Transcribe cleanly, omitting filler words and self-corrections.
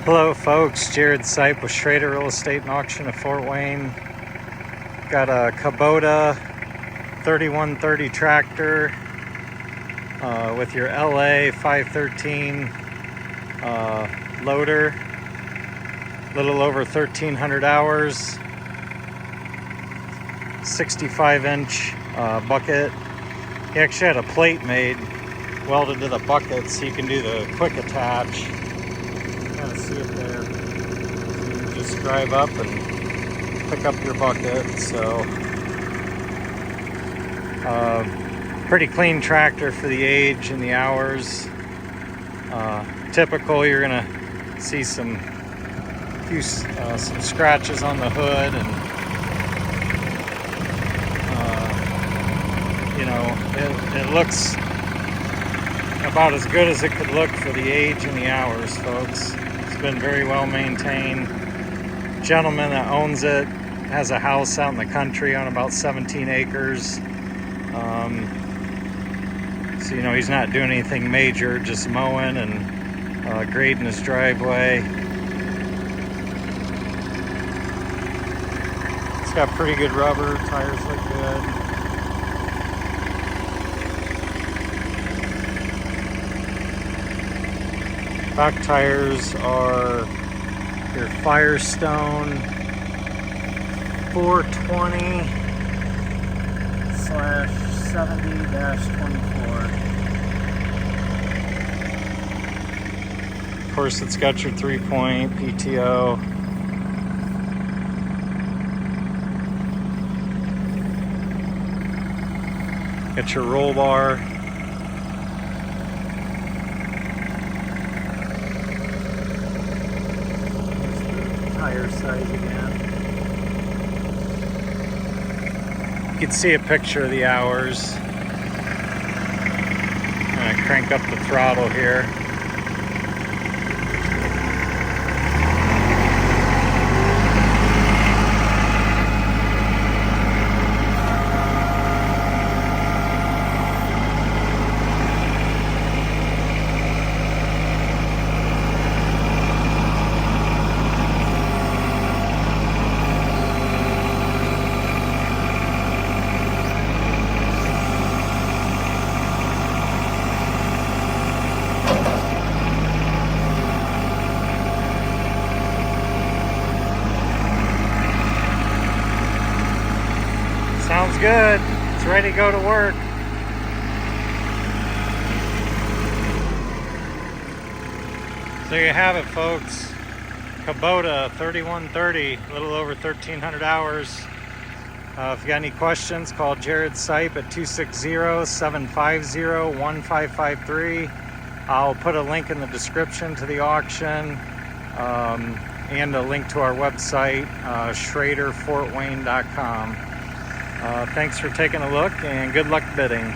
Hello folks, Jared Sipe with Schrader Real Estate and Auction of Fort Wayne. Got a Kubota 3130 tractor with your LA530 loader. Little over 1,300 hours. 65-inch bucket. He actually had a plate made, welded to the bucket so you can do the quick attach. Kind of see it there. So you can just drive up and pick up your bucket. So pretty clean tractor for the age and the hours. Typical, you're gonna see some scratches on the hood, and you know, it looks about as good as it could look for the age and the hours, folks. It's been very well maintained. Gentleman that owns it has a house out in the country on about 17 acres. So, you know, he's not doing anything major, just mowing and grading his driveway. It's got pretty good rubber, tires look good. Back tires are your Firestone 420/70-24. Of course, it's got your 3-point PTO. Got your roll bar. Tire size again. You can see a picture of the hours. I'm gonna crank up the throttle here. Sounds good. It's ready to go to work. So there you have it, folks. Kubota 3130, a little over 1,300 hours. If you got any questions, call Jared Sipe at 260-750-1553. I'll put a link in the description to the auction and a link to our website, schraderfortwayne.com. Thanks for taking a look, and good luck bidding.